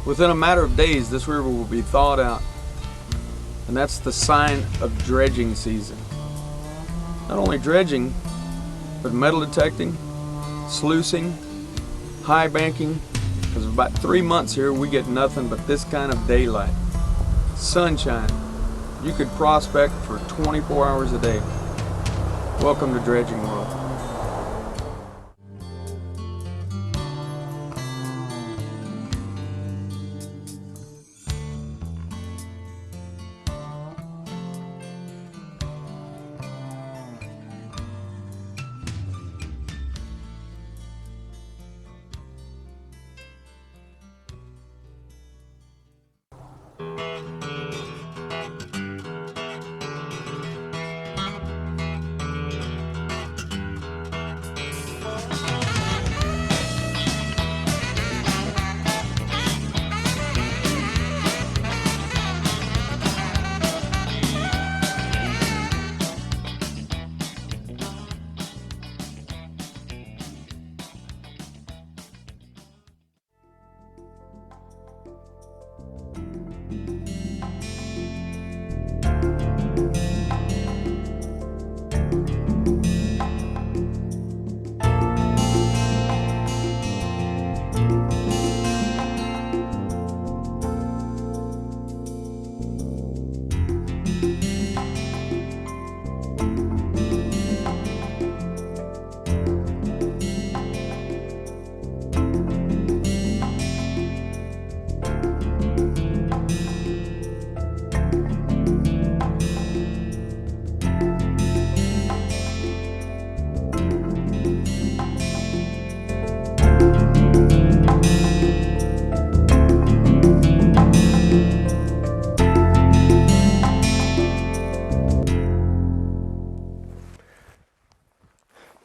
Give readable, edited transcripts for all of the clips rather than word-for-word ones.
Within a matter of days, this river will be thawed out, and that's the sign of dredging season. Not only dredging, but metal detecting, sluicing, high banking, because for about 3 months here we get nothing but this kind of daylight. Sunshine. You could prospect for 24 hours a day. Welcome to Dredging World.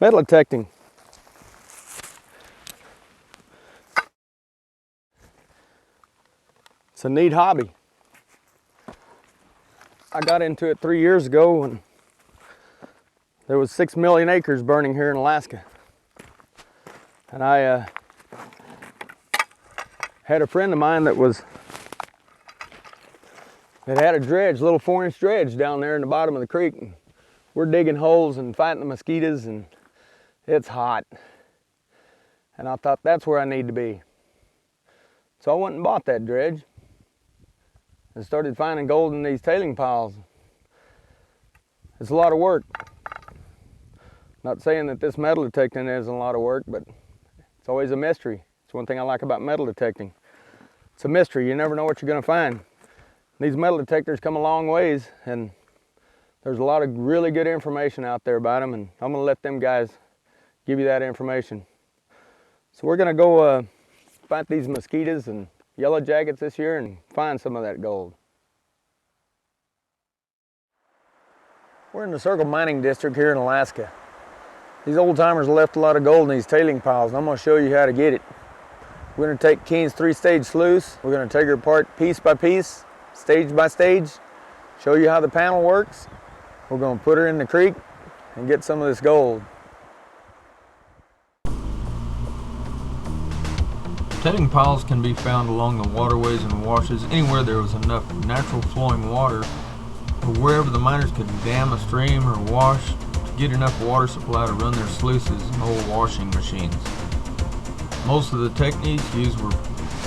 Metal detecting. It's a neat hobby. I got into it 3 years ago when there was 6 million acres burning here in Alaska. And I had a friend of mine that had a dredge, little 4-inch dredge down there in the bottom of the creek. And we're digging holes and fighting the mosquitoes, and it's hot. And I thought, that's where I need to be. So I went and bought that dredge and started finding gold in these tailing piles. It's a lot of work. Not saying that this metal detecting isn't a lot of work, but it's always a mystery. It's one thing I like about metal detecting. It's a mystery. You never know what you're going to find. These metal detectors come a long ways, and there's a lot of really good information out there about them, and I'm going to let them guys give you that information. So we're going to go fight these mosquitoes and yellow jackets this year and find some of that gold. We're in the Circle Mining District here in Alaska. These old timers left a lot of gold in these tailing piles, and I'm going to show you how to get it. We're going to take Keen's 3-stage sluice. We're going to take her apart piece by piece, stage by stage, show you how the panel works. We're going to put her in the creek and get some of this gold. Tailing piles can be found along the waterways and washes anywhere there was enough natural flowing water, or wherever the miners could dam a stream or wash to get enough water supply to run their sluices and old washing machines. Most of the techniques used were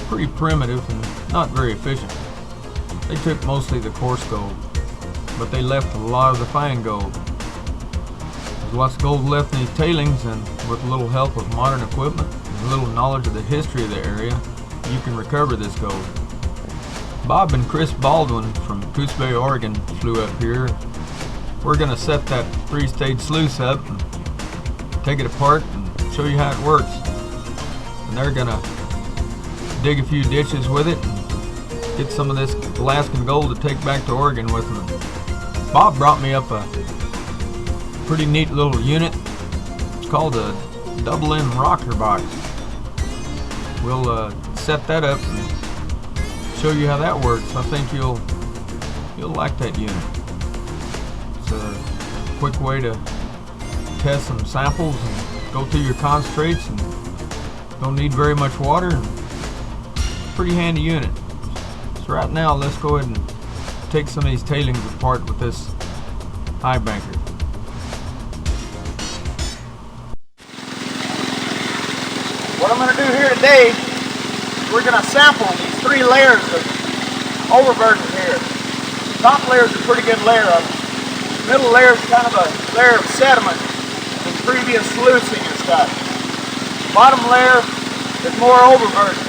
pretty primitive and not very efficient. They took mostly the coarse gold, but they left a lot of the fine gold. There's lots of gold left in these tailings, and with a little help of modern equipment and a little knowledge of the history of the area, you can recover this gold. Bob and Chris Baldwin from Coos Bay, Oregon flew up here. We're going to set that 3-stage sluice up and take it apart and show you how it works. And they're going to dig a few ditches with it and get some of this Alaskan gold to take back to Oregon with them. Bob brought me up a pretty neat little unit. It's called a double-end rocker box. We'll set that up and show you how that works. I think you'll like that unit. It's a quick way to test some samples and go through your concentrates, and don't need very much water, and pretty handy unit. So right now, let's go ahead and take some of these tailings apart with this high banker. What I'm going to do here today, we're going to sample these 3 layers of overburden here. The top layer is a pretty good layer of it. The middle layer is kind of a layer of sediment from previous sluicing and stuff. The bottom layer is more overburden.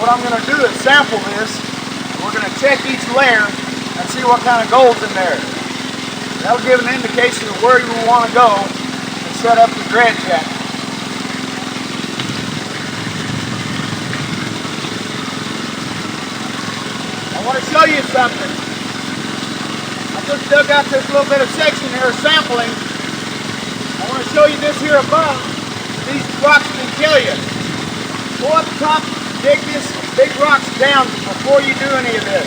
What I'm going to do is sample this. We're going to check each layer and see what kind of gold's in there. That'll give an indication of where you want to go and set up the dredge at. I want to show you something. I just dug out this little bit of section here sampling. I want to show you this here above. These rocks can kill you. Go up top, dig these big rocks down before you do any of this.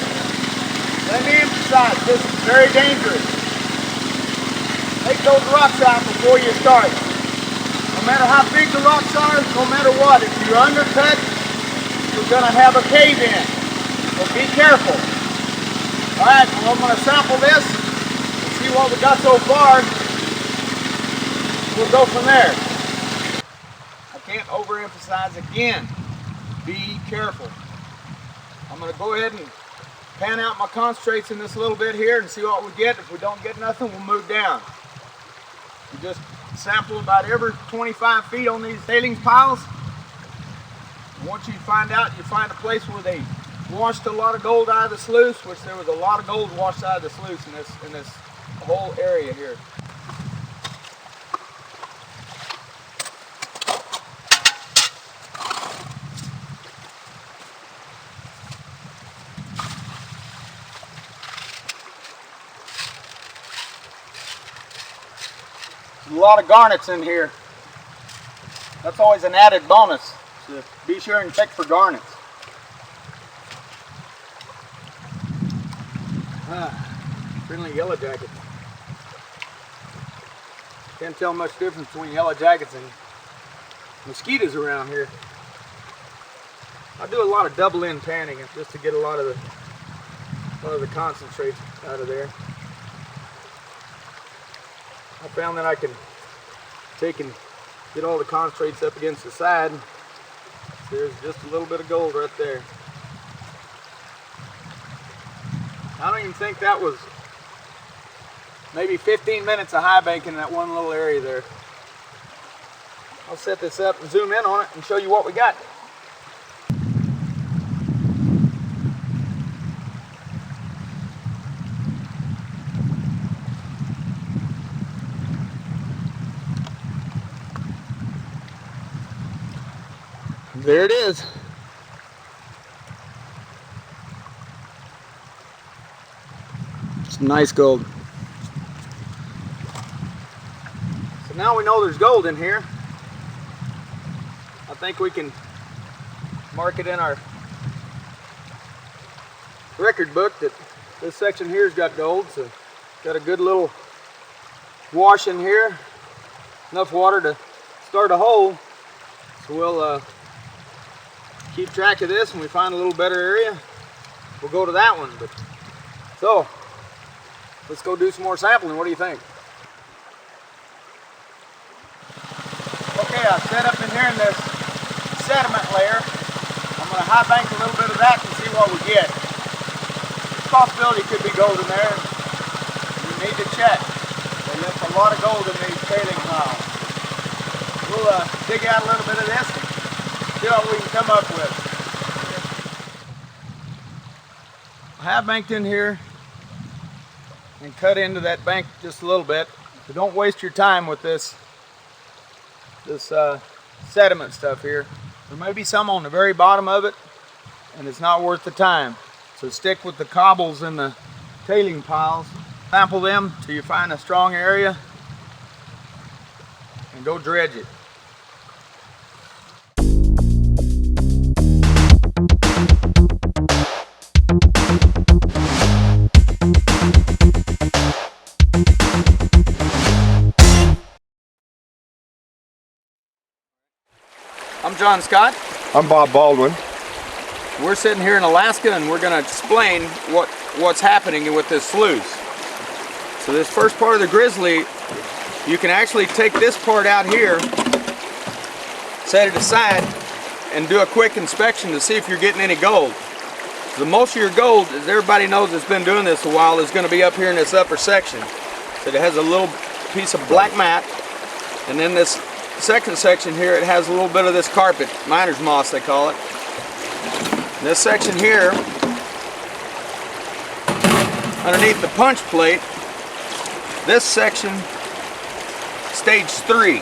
Let me emphasize, this is very dangerous. Take those rocks out before you start. No matter how big the rocks are, no matter what, if you're undercut, you're going to have a cave in. So be careful. Alright, well, I'm going to sample this and see what we got so far. We'll go from there. I can't overemphasize again. Be careful. I'm going to go ahead and pan out my concentrates in this little bit here and see what we get. If we don't get nothing, we'll move down. We just sample about every 25 feet on these tailings piles. And once you find out, you find a place where they washed a lot of gold out of the sluice, which there was a lot of gold washed out of the sluice in this whole area here. There's a lot of garnets in here. That's always an added bonus. So be sure and check for garnets. Friendly yellow jacket. Can't tell much difference between yellow jackets and mosquitoes around here. I do a lot of double end panning just to get a lot of the concentrates out of there. I found that I can take and get all the concentrates up against the side. So there's just a little bit of gold right there. I don't even think that was maybe 15 minutes of high banking in that one little area there. I'll set this up and zoom in on it and show you what we got. There it is. Some nice gold. So now we know there's gold in here. I think we can mark it in our record book that this section here's got gold. So got a good little wash in here. Enough water to start a hole. So we'll keep track of this. When we find a little better area, we'll go to that one. But so let's go do some more sampling. What do you think? Okay, I've set up in here in this sediment layer. I'm going to high bank a little bit of that and see what we get. There's a possibility could be gold in there. You need to check. They left a lot of gold in these tailing piles. We'll dig out a little bit of this and see what we can come up with. I have banked in here and cut into that bank just a little bit. So don't waste your time with this sediment stuff here. There may be some on the very bottom of it, and it's not worth the time. So stick with the cobbles in the tailing piles. Sample them till you find a strong area and go dredge it. I'm John Scott. I'm Bob Baldwin. We're sitting here in Alaska and we're going to explain what's happening with this sluice. So this first part of the Grizzly, you can actually take this part out here, set it aside, and do a quick inspection to see if you're getting any gold. The most of your gold, as everybody knows that's been doing this a while, is going to be up here in this upper section. So it has a little piece of black mat, and then this second section here, it has a little bit of this carpet, miner's moss they call it. This section here, underneath the punch plate, this section, stage 3.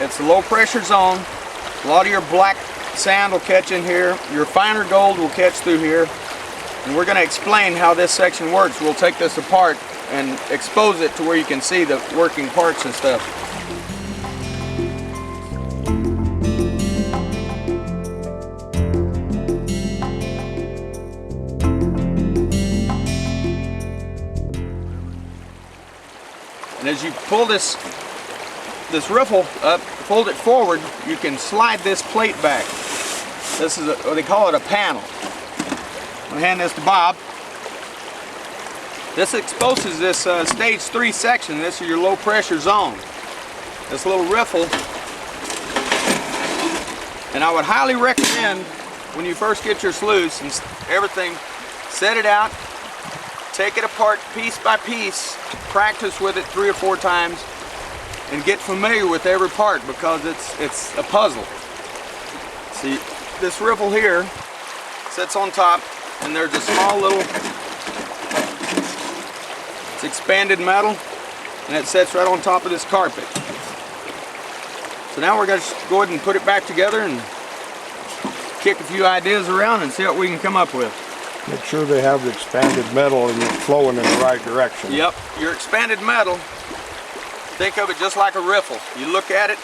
It's a low pressure zone. A lot of your black sand will catch in here. Your finer gold will catch through here. And we're going to explain how this section works. We'll take this apart and expose it to where you can see the working parts and stuff. And as you pull this riffle up, fold it forward, you can slide this plate back. This is what they call it, a panel. I'm gonna hand this to Bob. This exposes this stage 3 section. This is your low pressure zone. This little riffle. And I would highly recommend when you first get your sluice and everything, set it out, take it apart piece by piece, practice with it 3 or 4 times, and get familiar with every part because it's a puzzle. See, this riffle here sits on top, and there's a small little, it's expanded metal, and it sits right on top of this carpet. So now we're going to go ahead and put it back together and kick a few ideas around and see what we can come up with. Make sure they have the expanded metal and it's flowing in the right direction. Yep, your expanded metal, think of it just like a riffle. You look at it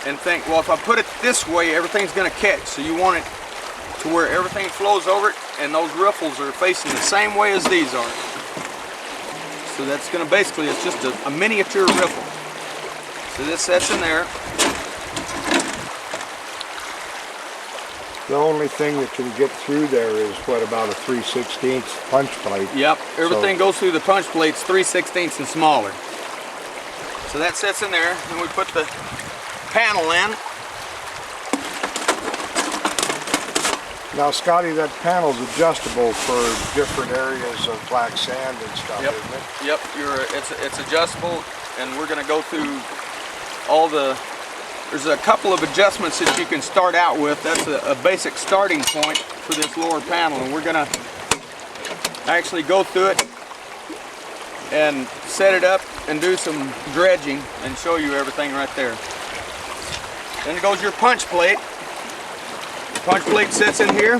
and think, well, if I put it this way, everything's going to catch. So you want it to where everything flows over it, and those riffles are facing the same way as these are. So that's going to basically, it's just a miniature riffle. So this sets in there. The only thing that can get through there is what, about a 3/16 punch plate. Yep, everything goes through the punch plates 3/16 and smaller. So that sits in there, and we put the panel in. Now, Scotty, that panel's adjustable for different areas of black sand and stuff, Yep. isn't it? Yep, it's adjustable, and we're going to go through all the. There's a couple of adjustments that you can start out with. That's a basic starting point for this lower panel, and we're going to actually go through it and set it up and do some dredging and show you everything right there. Then goes your punch plate. The punch plate sits in here.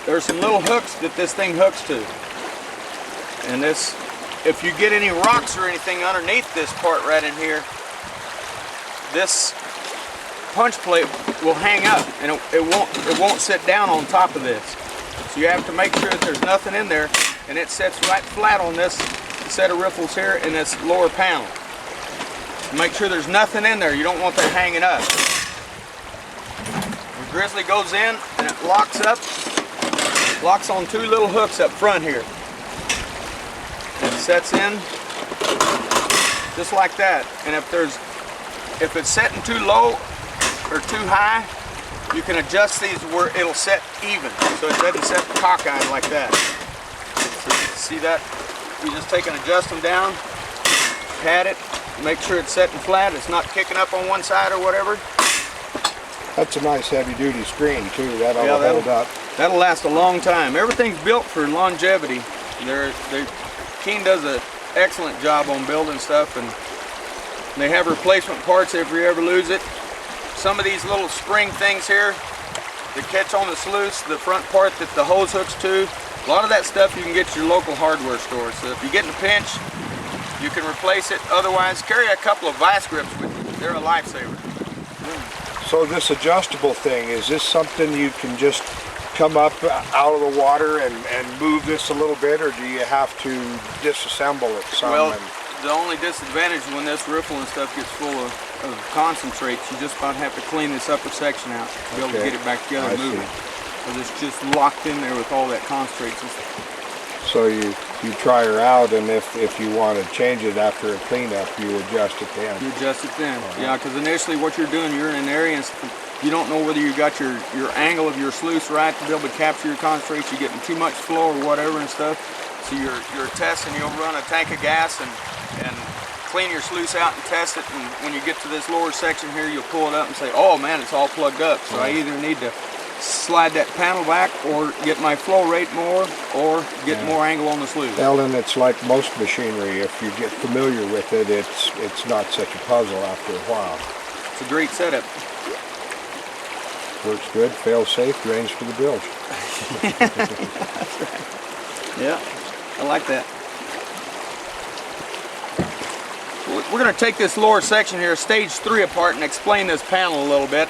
There's some little hooks that this thing hooks to. And this, if you get any rocks or anything underneath this part right in here, this punch plate will hang up and it won't sit down on top of this. So you have to make sure that there's nothing in there, and it sits right flat on this set of riffles here in this lower panel. Make sure there's nothing in there. You don't want that hanging up. The Grizzly goes in and it locks up, locks on 2 little hooks up front here. It sets in just like that. And if it's setting too low or too high, you can adjust these where it'll set even, so it doesn't set cockeyed like that. So see that? You just take and adjust them down, pat it, make sure it's setting flat, it's not kicking up on one side or whatever. That's a nice heavy-duty screen too. That'll hold up. That'll last a long time. Everything's built for longevity. Keen does an excellent job on building stuff, and they have replacement parts if you ever lose it. Some of these little spring things here that catch on the sluice, the front part that the hose hooks to, a lot of that stuff you can get at your local hardware store. So if you get in a pinch, you can replace it. Otherwise, carry a couple of vice grips with you. They're a lifesaver. So this adjustable thing, is this something you can just come up out of the water and move this a little bit, or do you have to disassemble it some? Well, the only disadvantage when this riffle and stuff gets full of concentrates, you just about have to clean this upper section out to be able to get it back together and move it. Because it's just locked in there with all that concentrate. So you try her out, and if you want to change it after a cleanup, you adjust it then. You adjust it then. Yeah, because initially what you're doing, you're in an area and you don't know whether you got your angle of your sluice right to be able to capture your concentrates. You're getting too much flow or whatever and stuff. So you're testing, you'll run a tank of gas and clean your sluice out and test it, and when you get to this lower section here, you'll pull it up and say, oh man, it's all plugged up. So I either need to slide that panel back or get my flow rate more or get more angle on the sluice. Well, and it's like most machinery. If you get familiar with it, it's not such a puzzle after a while. It's a great setup. Works good, fails safe, drains for the bilge. That's right. Yeah, I like that. We're going to take this lower section here, stage 3 apart, and explain this panel a little bit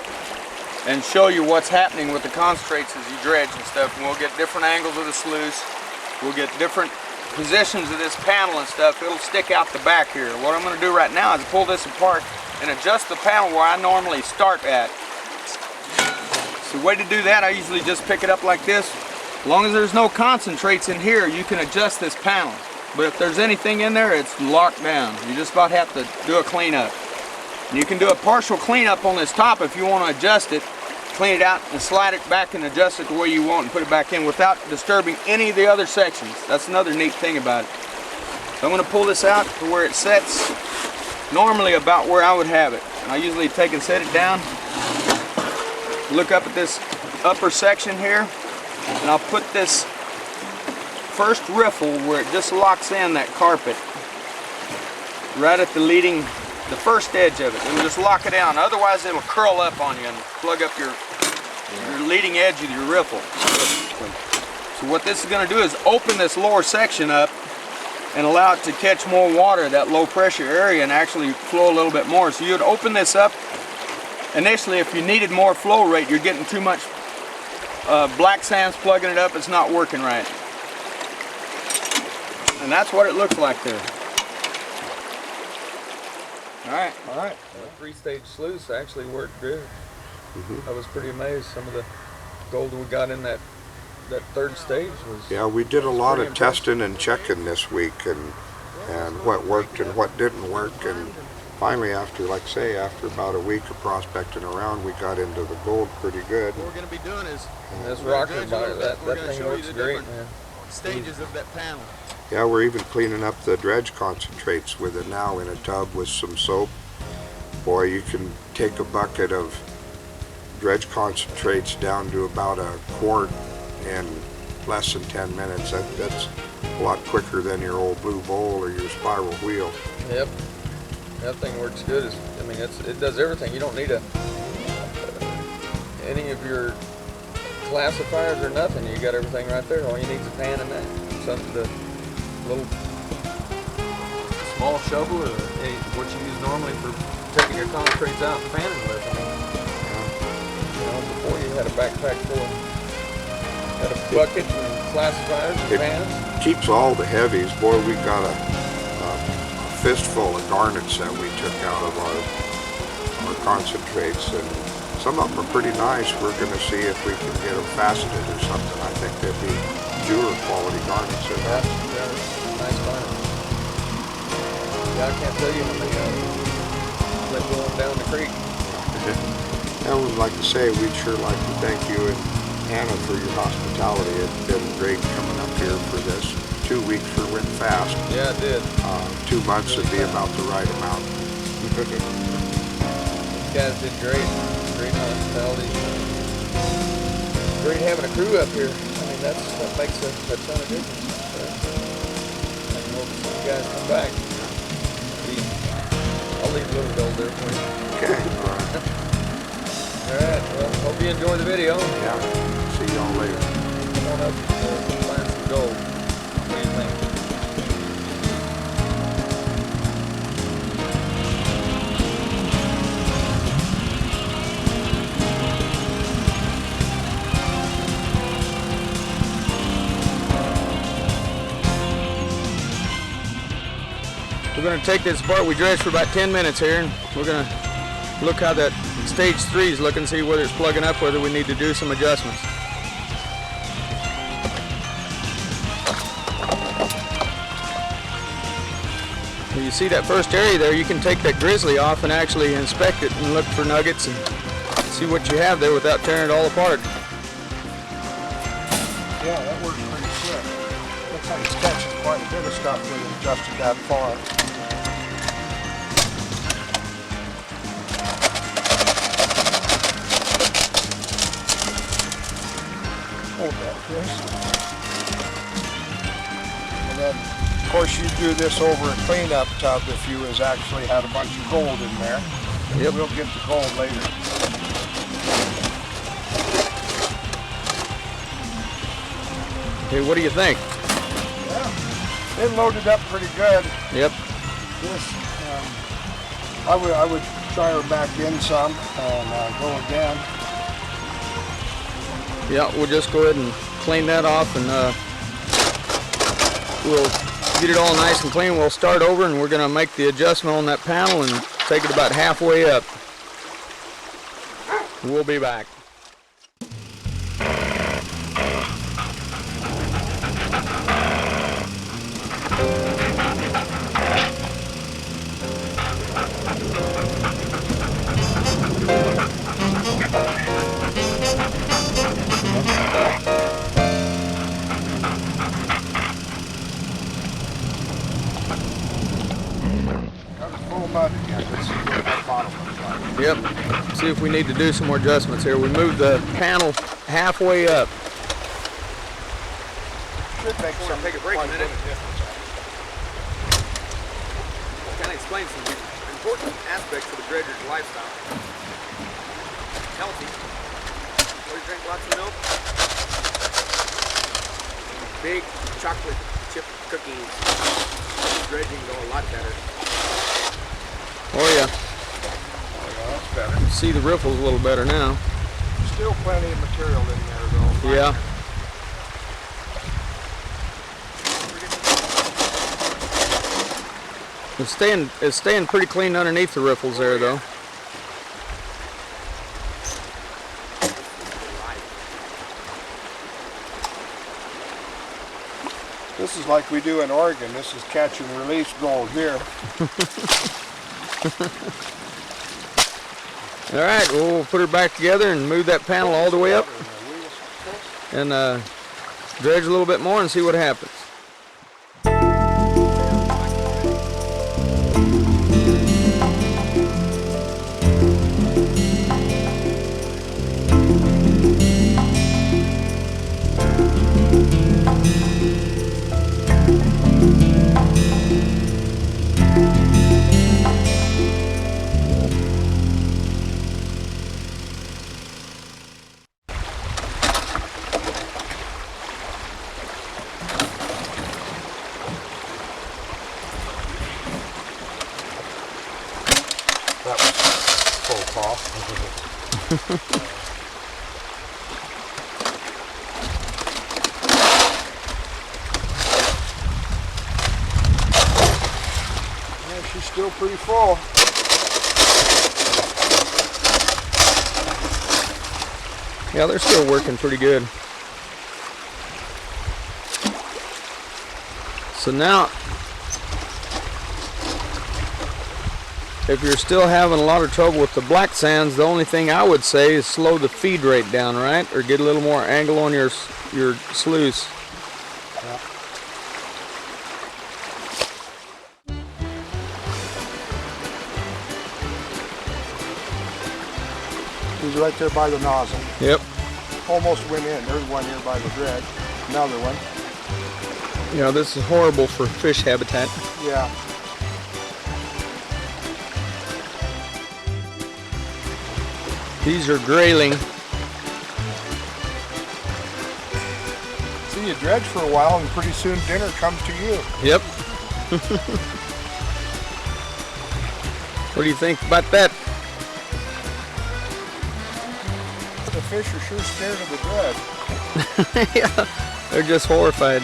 and show you what's happening with the concentrates as you dredge and stuff. And we'll get different angles of the sluice. We'll get different positions of this panel and stuff. It'll stick out the back here. What I'm going to do right now is pull this apart and adjust the panel where I normally start at. So the way to do that, I usually just pick it up like this. As long as there's no concentrates in here, you can adjust this panel. But if there's anything in there, it's locked down. You just about have to do a cleanup. And you can do a partial cleanup on this top if you want to adjust it, clean it out and slide it back and adjust it the way you want and put it back in without disturbing any of the other sections. That's another neat thing about it. So I'm going to pull this out to where it sets normally about where I would have it. And I usually take and set it down, look up at this upper section here, and I'll put this first riffle where it just locks in that carpet right at the first edge of it. It'll just lock it down, otherwise it'll curl up on you and plug up your leading edge of your riffle. So what this is going to do is open this lower section up and allow it to catch more water, that low pressure area, and actually flow a little bit more. So you'd open this up initially. If you needed more flow rate, you're getting too much black sand's plugging it up, it's not working right. And that's what it looks like there. Alright. Alright. The 3-stage sluice actually worked good. I was pretty amazed. Some of the gold we got in that third stage was... Yeah, we did a lot of testing and checking this week and what worked and what didn't work, and finally after about a week of prospecting around, we got into the gold pretty good. What we're going to be doing is this rocker bar, that thing works great, man. Stages of that panel. Yeah, we're even cleaning up the dredge concentrates with it now in a tub with some soap. Boy, you can take a bucket of dredge concentrates down to about a quart in less than 10 minutes. That's a lot quicker than your old blue bowl or your spiral wheel. Yep, that thing works good. I mean, it does everything. You don't need any of your classifiers or nothing. You got everything right there. All you need is a pan and that. Something to little small shovel or what you use normally for taking your concentrates out and panning with. I mean, before you had a backpack full of buckets and classifiers and pans. Keeps all the heavies. Boy, we got a fistful of garnets that we took out of our concentrates, and some of them are pretty nice. We're going to see if we can get them faceted or something. I think they'd be jeweler quality garnets in there. Yeah, nice garnet. Yeah, I can't tell you how many let going down the creek. I would like to say we'd sure like to thank you and Hannah for your hospitality. It's been great coming up here for this. 2 weeks sure went fast. Yeah, it did. 2 months would be about the right amount. You guys did great. Great hospitality. Great having a crew up here. I mean, that makes a ton of difference. I hope you guys come back. I'll leave a little gold there for you. Okay. All right. Alright, well, hope you enjoy the video. Yeah. See y'all later. Come on up and find some gold. What do you think? We're going to take this apart. We dredged for about 10 minutes here, and we're going to look how that stage 3 is looking, see whether it's plugging up, whether we need to do some adjustments. Well, you see that first area there, you can take that grizzly off and actually inspect it and look for nuggets and see what you have there without tearing it all apart. Yeah, that works pretty quick. Looks like it's catching quite a bit of stuff when it's adjusted that far. Hold that, Chris. And then, of course, you do this over a cleanup tub if you actually had a bunch of gold in there. Yep. We'll get the gold later. Okay, what do you think? Yeah, it loaded up pretty good. Yep. This, I would try her back in some and go again. Yeah, we'll just go ahead and clean that off, and we'll get it all nice and clean. We'll start over, and we're going to make the adjustment on that panel and take it about halfway up. We'll be back. Yep. See if we need to do some more adjustments here. We moved the panel halfway up. Should make some take a break a minute. difference. Kind of explain some important aspects of the dredger's lifestyle. Healthy. Always drink lots of milk. Big chocolate chip cookies. Dredging go a lot better. Oh yeah. That's better. See the riffles a little better now. Still plenty of material in there though. Yeah. It's staying pretty clean underneath the riffles there though. This is like we do in Oregon. This is catch and release gold here. All right, well, we'll put her back together and move that panel all the way up and dredge a little bit more and see what happens. That was full call. Yeah, she's still pretty full. Yeah, they're still working pretty good. So now, if you're still having a lot of trouble with the black sands, the only thing I would say is slow the feed rate down, right? Or get a little more angle on your sluice. Yeah. He's right there by the nozzle. Yep. Almost went in. There's one here by the dredge. Another one. You know, this is horrible for fish habitat. Yeah. These are grayling. See, you dredge for a while and pretty soon dinner comes to you. Yep. What do you think about that? The fish are sure scared of the dredge. Yeah, they're just horrified.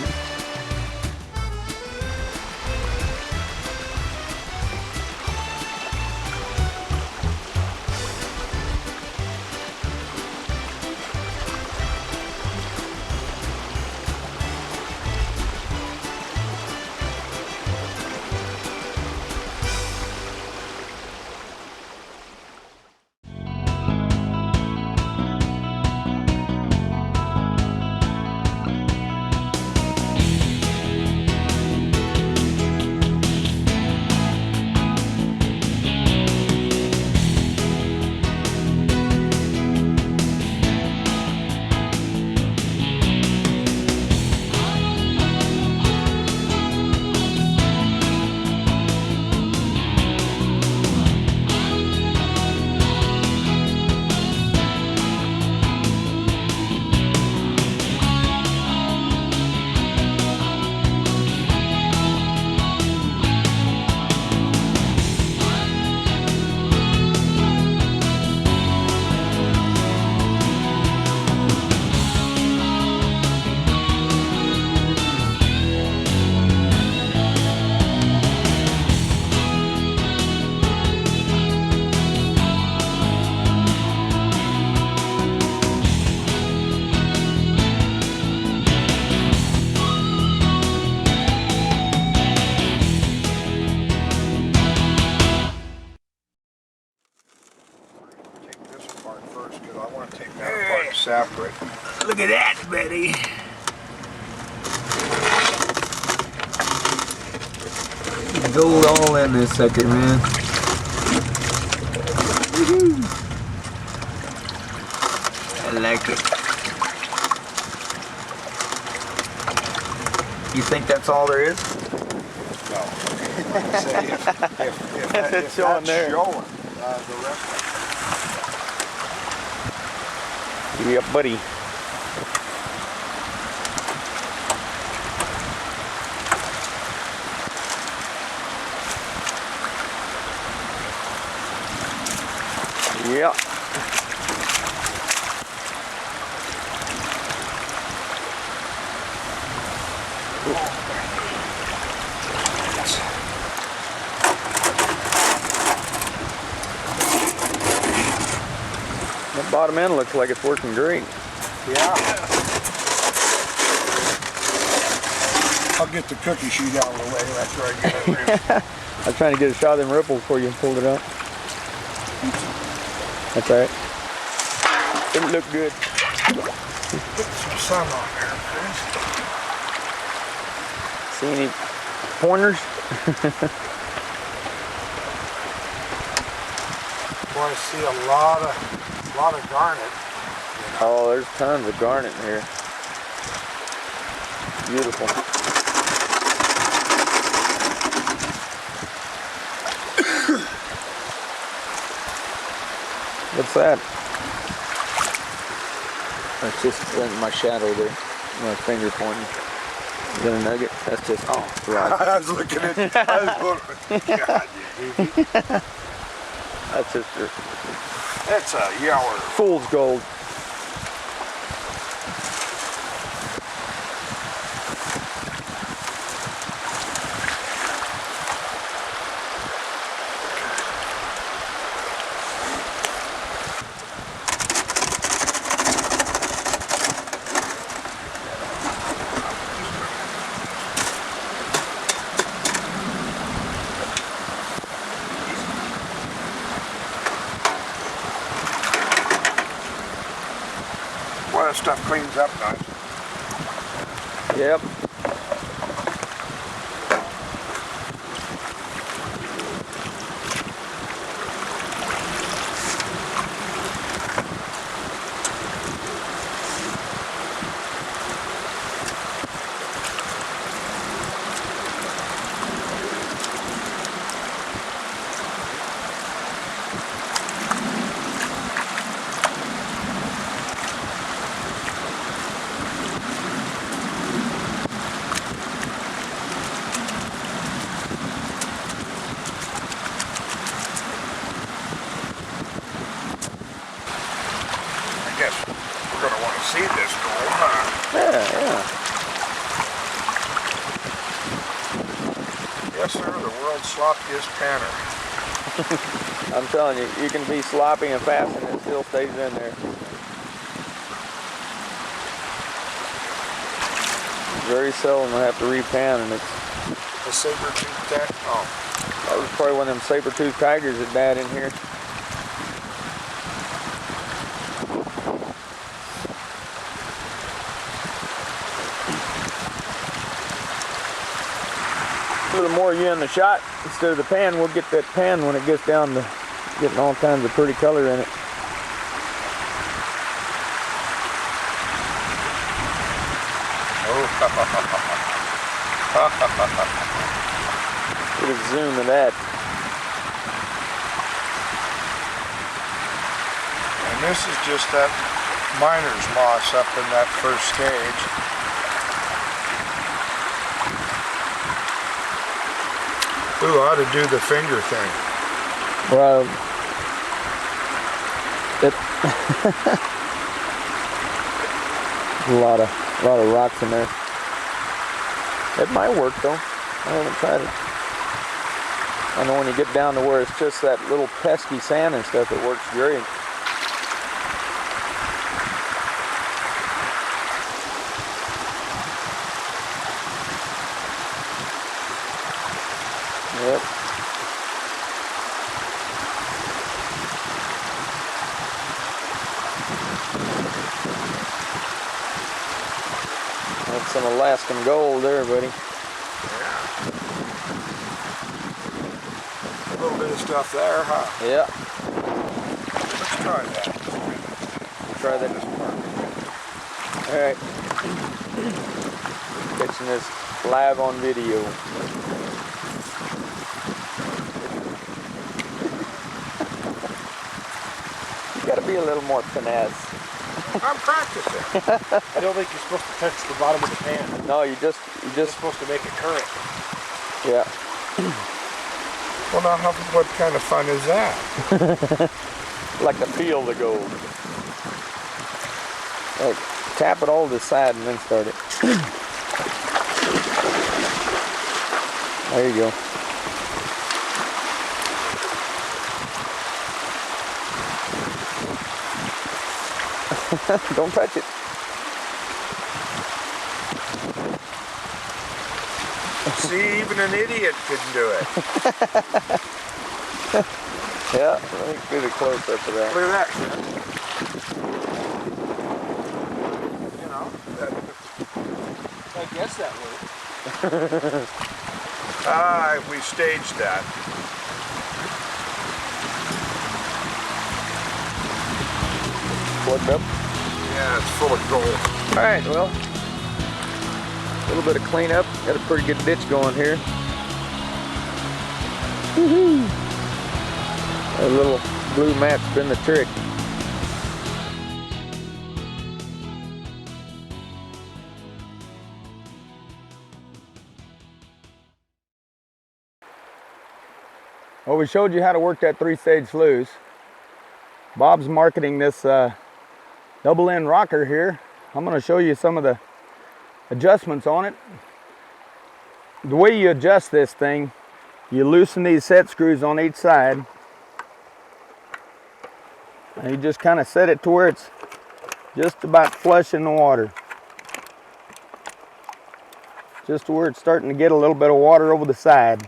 separate. Look at that, Betty. Gold all in this sucker, man. I like it. You think that's all there is? No. Say if It's showing that's there. showing, the rest of Yep, buddy. Yep. That bottom end looks like it's working great. Yeah. I'll get the cookie sheet out of the way after I get it ready. I was trying to get a shot of them ripples before you pulled it out. That's all right. Didn't look good. Put some sun on there, please. See any pointers? Boy, I see a lot of garnet. Oh, there's tons of garnet in here. Beautiful. What's that? That's just my shadow there. My finger pointing. Is that a nugget? That's just, oh, right. I was looking at you. I was going, God, you goofy. That's just It's a yaller. fool's gold. Boy, that stuff cleans up nice. Yep. I guess we're going to want to see this gold, huh? Yeah, Yes, sir, the world's sloppiest panner. yeah. I'm telling you, you can be sloppy and fast and it still stays in there. Very seldom I have to repan, and it's The saber-tooth tech. Oh, that was probably one of them saber-toothed tigers that died in here. A little more you in the shot instead of the pan. We'll get that pan when it gets down to getting all kinds of pretty color in it. Get a zoom of that. and this is just that miner's moss up in that first stage. Ooh, I ought to do the finger thing. Well, it a lot of rocks in there. It might work though. I haven't tried it. I know when you get down to where it's just that little pesky sand and stuff, it works great. Yep. some Alaskan gold there, buddy. Yeah. A little bit of stuff there, huh? Yeah. Let's try that. Try that. All right. Catching this live on video. You gotta be a little more finesse. I'm practicing. I don't think you're supposed to touch the bottom of the pan. No, you're just supposed to make it current. yeah. Well, now, what kind of fun is that? Like to feel the gold. Like, tap it all to the side and then start it. There you go. Don't touch it. See, even an idiot couldn't do it. Yeah, let me get a close up of that. Look at that. You know, I guess that worked. we staged that. Plugged up. Yeah, it's full of gold. All right, well, a little bit of cleanup. Got a pretty good ditch going here. Woohoo! A little blue mat's been the trick. Well, we showed you how to work that 3-stage sluice. Bob's marketing this double end rocker here. I'm going to show you some of the adjustments on it. The way you adjust this thing, you loosen these set screws on each side. And you just kind of set it to where it's just about flush in the water. Just to where it's starting to get a little bit of water over the side.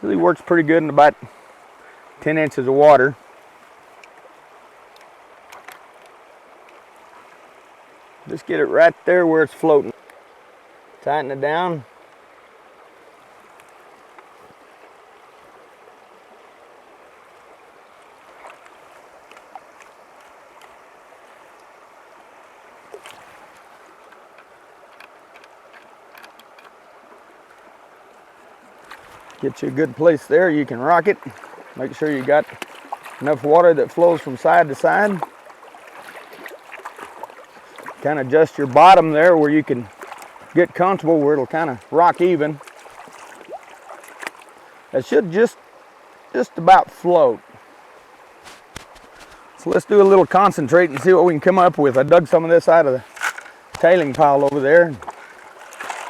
Really works pretty good in about 10 inches of water. Just get it right there where it's floating. Tighten it down. Get you a good place there. You can rock it. Make sure you got enough water that flows from side to side. Kind of adjust your bottom there where you can get comfortable where it'll kind of rock even. It should just about float. So let's do a little concentrate and see what we can come up with. I dug some of this out of the tailing pile over there.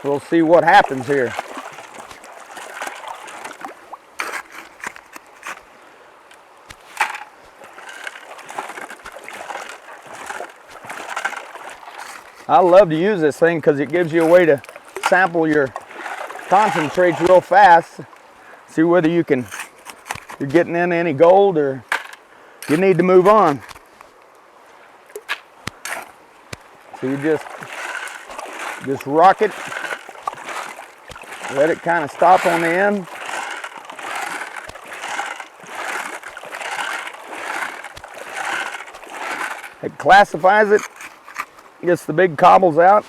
We'll see what happens here. I love to use this thing because it gives you a way to sample your concentrates real fast. See whether you're getting in any gold or you need to move on. So you just rock it. Let it kind of stop on the end. It classifies it. Gets the big cobbles out.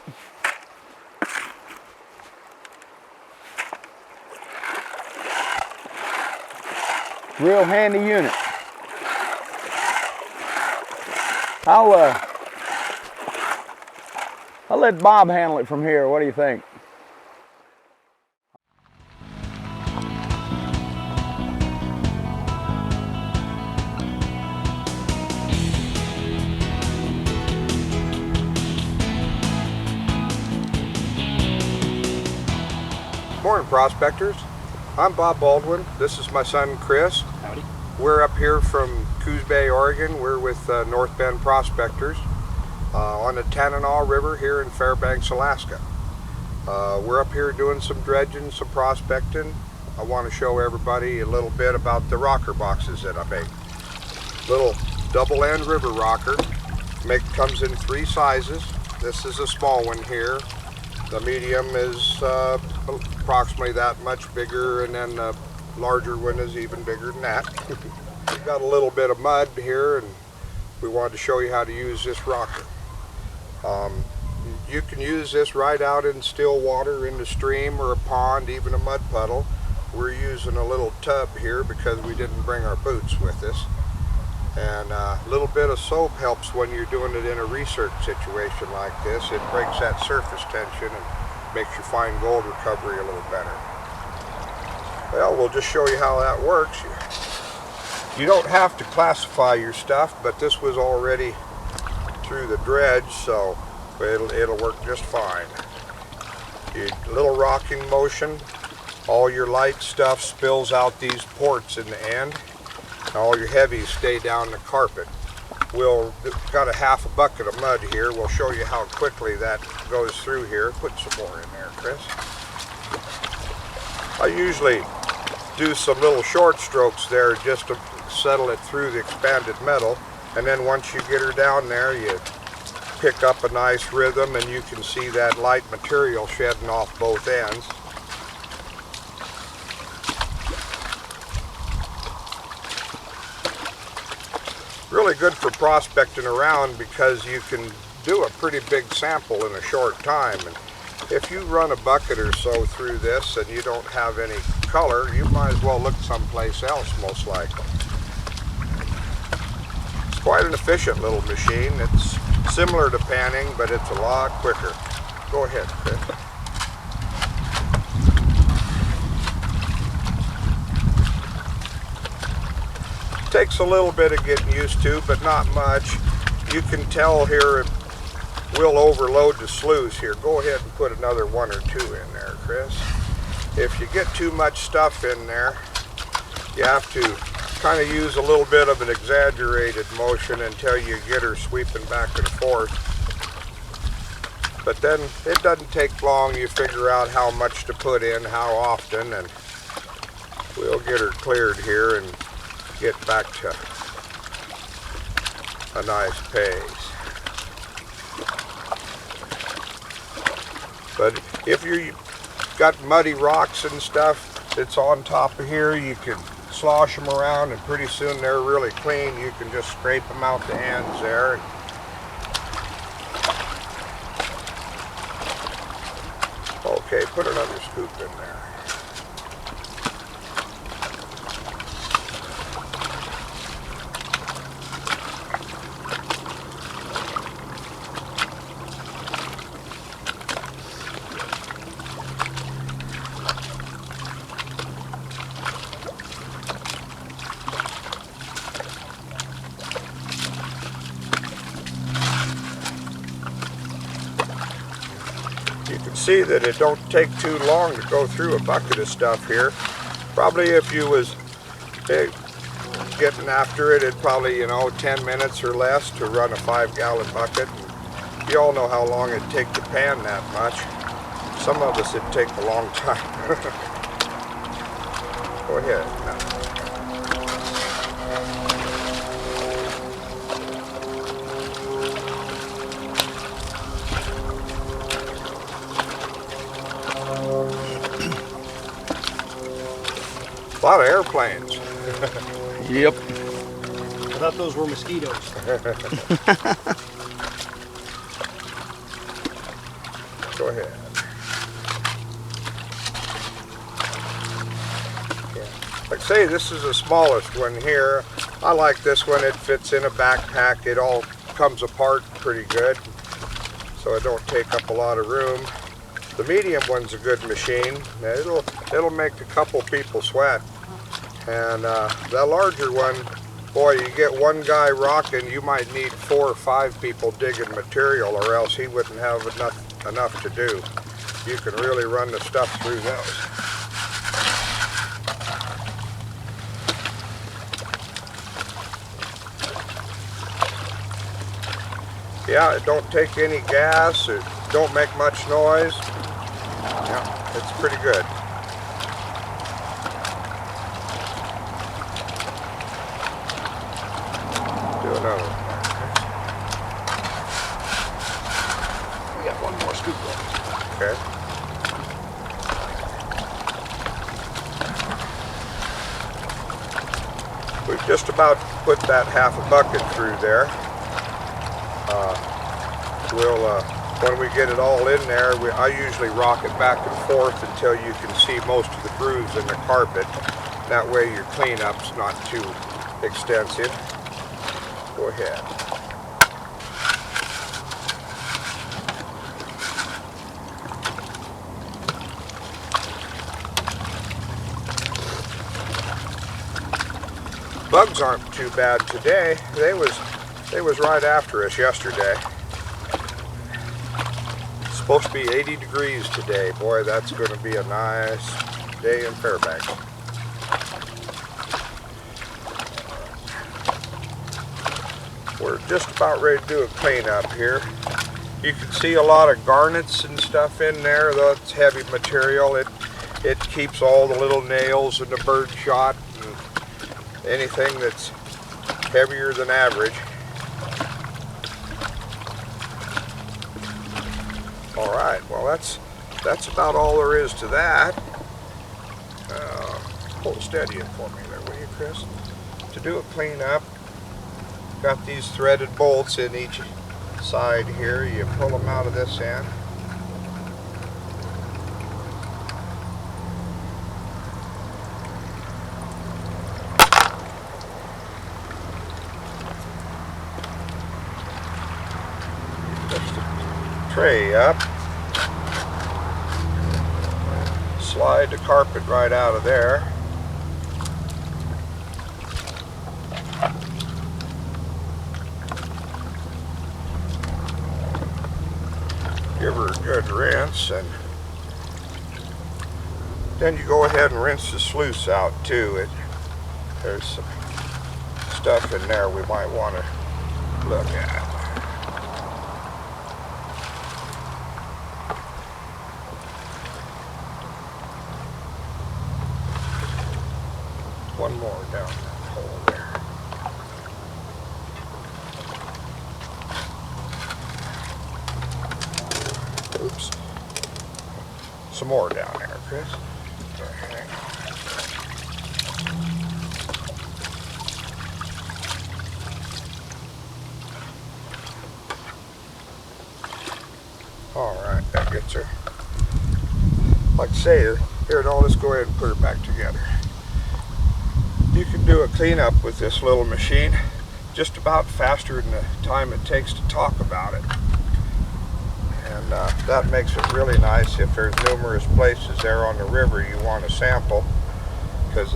Real handy unit. I'll let Bob handle it from here. What do you think? Morning, prospectors. I'm Bob Baldwin. This is my son, Chris. Howdy. We're up here from Coos Bay, Oregon. We're with North Bend Prospectors on the Tanana River here in Fairbanks, Alaska. We're up here doing some dredging, some prospecting. I want to show everybody a little bit about the rocker boxes that I make. Little double end river rocker. Comes in 3 sizes. This is a small one here. The medium is approximately that much bigger, and then the larger one is even bigger than that. We've got a little bit of mud here, and we wanted to show you how to use this rocker. You can use this right out in still water, in the stream or a pond, even a mud puddle. We're using a little tub here because we didn't bring our boots with us. And a little bit of soap helps when you're doing it in a research situation like this. It breaks that surface tension and makes your fine gold recovery a little better. Well, we'll just show you how that works. You don't have to classify your stuff, but this was already through the dredge, so it'll work just fine. A little rocking motion, all your light stuff spills out these ports in the end. All your heavies stay down the carpet. We've got a half a bucket of mud here. We'll show you how quickly that goes through here. Put some more in there, Chris. I usually do some little short strokes there just to settle it through the expanded metal. And then once you get her down there, you pick up a nice rhythm, and you can see that light material shedding off both ends. Really good for prospecting around because you can do a pretty big sample in a short time. And if you run a bucket or so through this and you don't have any color, you might as well look someplace else, most likely. It's quite an efficient little machine. It's similar to panning, but it's a lot quicker. Go ahead, Chris. Takes a little bit of getting used to, but not much. You can tell here it will overload the sluice here. Go ahead and put another 1 or 2 in there, Chris. If you get too much stuff in there, you have to kind of use a little bit of an exaggerated motion until you get her sweeping back and forth. But then it doesn't take long. You figure out how much to put in, how often, and we'll get her cleared here and get back to a nice pace. But if you've got muddy rocks and stuff that's on top of here, you can slosh them around and pretty soon they're really clean. You can just scrape them out the ends there. Okay, put another scoop in there. You can see that it don't take too long to go through a bucket of stuff here. Probably if you was getting after it, it'd probably, 10 minutes or less to run a 5-gallon bucket. And you all know how long it'd take to pan that much. Some of us, it'd take a long time. Go ahead now. A lot of airplanes. Yep. I thought those were mosquitoes. Go ahead. Yeah. Like I say, this is the smallest one here. I like this one. It fits in a backpack. It all comes apart pretty good, so it don't take up a lot of room. The medium one's a good machine. It'll make a couple people sweat. And that larger one, boy, you get one guy rocking, you might need 4 or 5 people digging material, or else he wouldn't have enough to do. You can really run the stuff through those. Yeah, it don't take any gas, it don't make much noise. Yeah, it's pretty good. Do another one. We've just about put that half a bucket through there. When we get it all in there, I usually rock it back and forth until you can see most of the grooves in the carpet. That way your cleanup's not too extensive. Go ahead. Bugs aren't too bad today. They was right after us yesterday. It's supposed to be 80 degrees today. Boy, that's going to be a nice day in Fairbanks. We're just about ready to do a cleanup here. You can see a lot of garnets and stuff in there. That's heavy material. It keeps all the little nails and the bird shot and anything that's heavier than average. All right, well that's about all there is to that. Hold steady in for me there, will you, Chris? To do a cleanup, got these threaded bolts in each side here. You pull them out of this end. Lift the tray up. Slide the carpet right out of there. Give her a good rinse, and then you go ahead and rinse the sluice out too. There's some stuff in there we might want to look at. One more down that hole there. Oops. Some more down there, Chris. Hang on. Alright, that gets her. Like I say, here, now let's go ahead and put her back together. You can do a cleanup with this little machine just about faster than the time it takes to talk about it. And that makes it really nice if there's numerous places there on the river you want to sample, because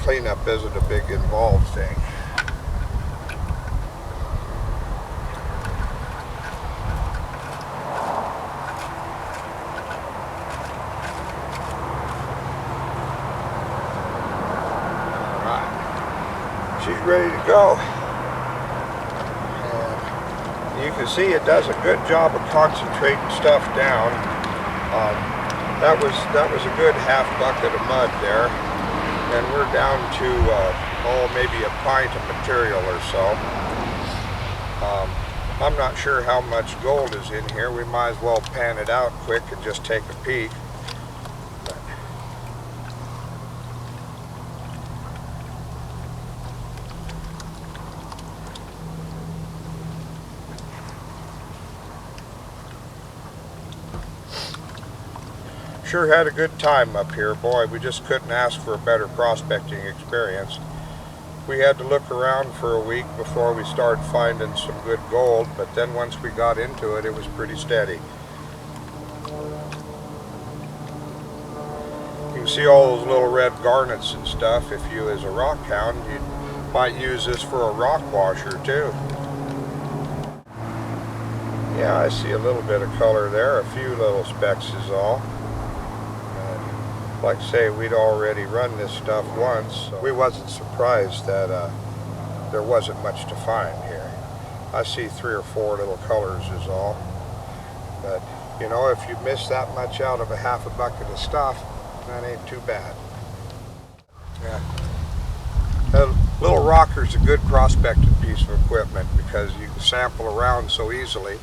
cleanup isn't a big involved thing. She's ready to go. And you can see it does a good job of concentrating stuff down. That was a good half bucket of mud there, and we're down to maybe a pint of material or so. I'm not sure how much gold is in here. We might as well pan it out quick and just take a peek. Sure had a good time up here. Boy, we just couldn't ask for a better prospecting experience. We had to look around for a week before we started finding some good gold, but then once we got into it, it was pretty steady. You can see all those little red garnets and stuff. If you, as a rock hound, you might use this for a rock washer too. Yeah, I see a little bit of color there, a few little specks is all. Like I say, we'd already run this stuff once, so we wasn't surprised that there wasn't much to find here. I see 3 or 4 little colors is all. But, you know, if you miss that much out of a half a bucket of stuff, that ain't too bad. Yeah. A little rocker's a good prospecting piece of equipment because you can sample around so easily.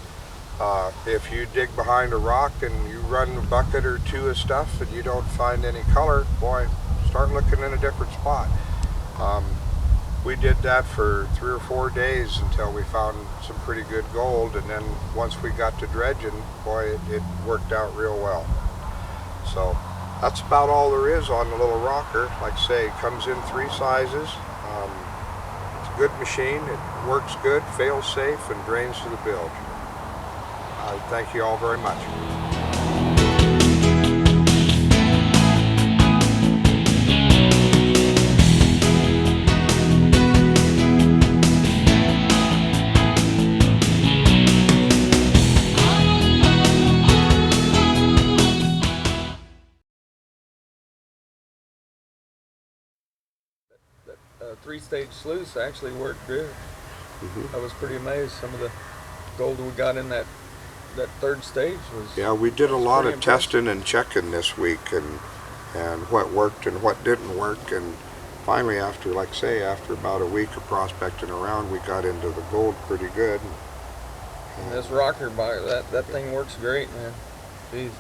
If you dig behind a rock and you run a bucket or two of stuff and you don't find any color, boy, start looking in a different spot. We did that for 3 or 4 days until we found some pretty good gold, and then once we got to dredging, boy, it worked out real well. So that's about all there is on the little rocker. Like I say, it comes in 3 sizes. It's a good machine. It works good, fails safe, and drains to the bilge. I thank you all very much. That 3-stage sluice actually worked good. I was pretty amazed. Some of the gold we got in that 3rd stage was. Yeah, we did a lot of impressive. testing and checking this week, and what worked and what didn't work, and finally, after, like I say, after about a week of prospecting around, we got into the gold pretty good. And this rocker, that thing works great, man. Jeez.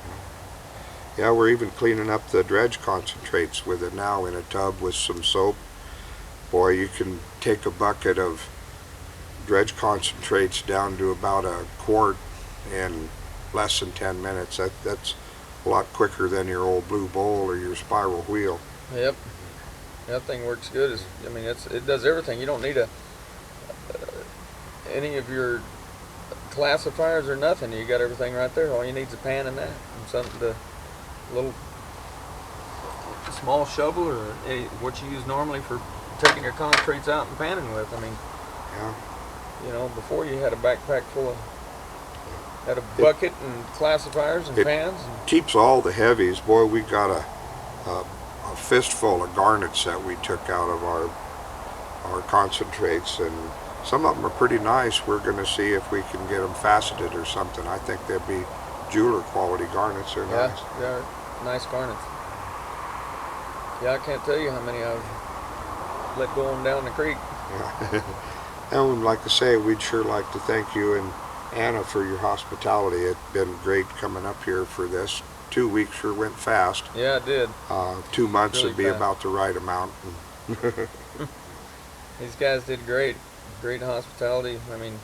Yeah, we're even cleaning up the dredge concentrates with it now in a tub with some soap. Boy, you can take a bucket of dredge concentrates down to about a quart in less than 10 minutes. That's a lot quicker than your old blue bowl or your spiral wheel. Yep. That thing works good. I mean, it does everything. You don't need any of your classifiers or nothing. You got everything right there. All you need is a pan and that, and something to little small shovel or what you use normally for taking your concentrates out and panning with. I mean, Yeah. you know, before you had a backpack full of, had a bucket and classifiers and pans. And Keeps all the heavies. Boy, we got a fistful of garnets that we took out of our concentrates, and some of them are pretty nice. We're going to see if we can get them faceted or something. I think they'll be jeweler quality garnets. They're nice. yeah, they're nice garnets. Yeah, I can't tell you how many I've let go on down the creek. Yeah. And like I say, we'd sure like to thank you and Anna for your hospitality. It's been great coming up here for this. 2 weeks sure went fast. Yeah, it did. 2 months Really would be fast. about the right amount. These guys did great. Great hospitality. I mean,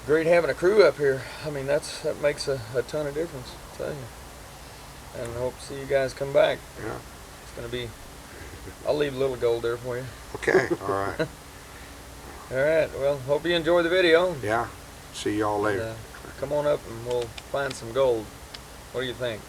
great having a crew up here. I mean, that makes a ton of difference, I tell you. And I hope to see you guys come back. Yeah. It's going to be, I'll leave a little gold there for you. Okay, all right. All right, well, hope you enjoy the video. Yeah, see y'all later. And, come on up and we'll find some gold. What do you think?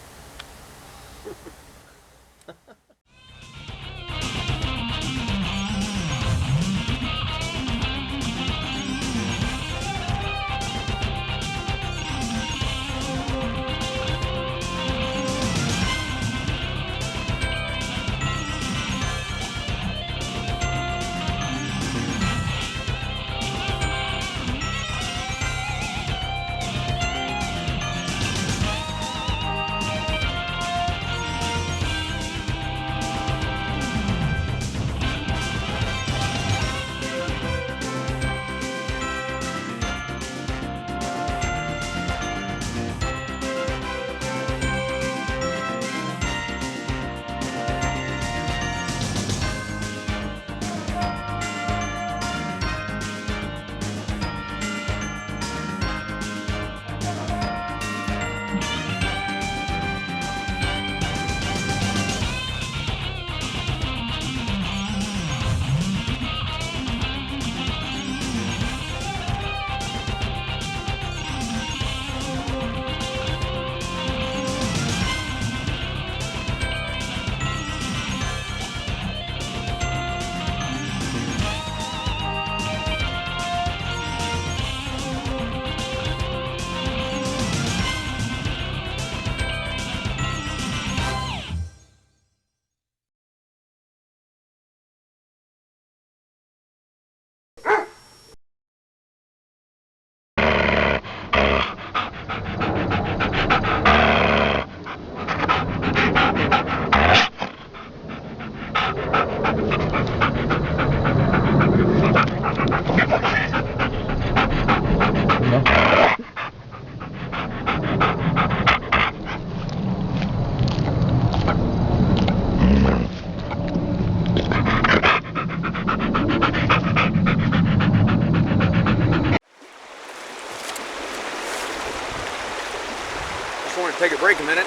take a break a minute.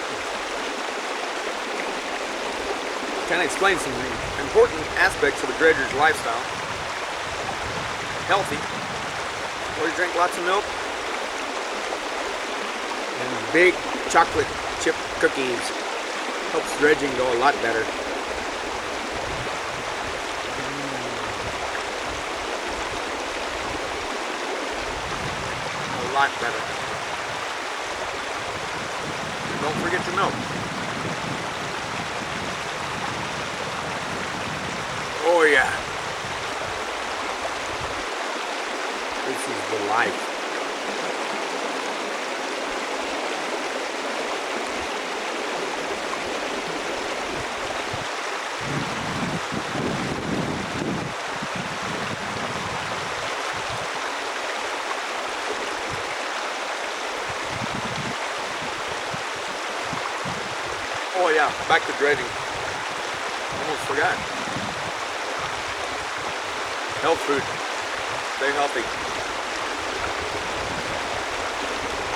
Kind of explain some important aspects of a dredger's lifestyle. Healthy. Always drink lots of milk. And big chocolate chip cookies. Helps dredging go a lot better. A lot better. And don't forget your milk. Oh yeah. This is the life. Oh yeah, back to dredging. Almost forgot. Health food. Stay healthy.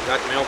Got milk.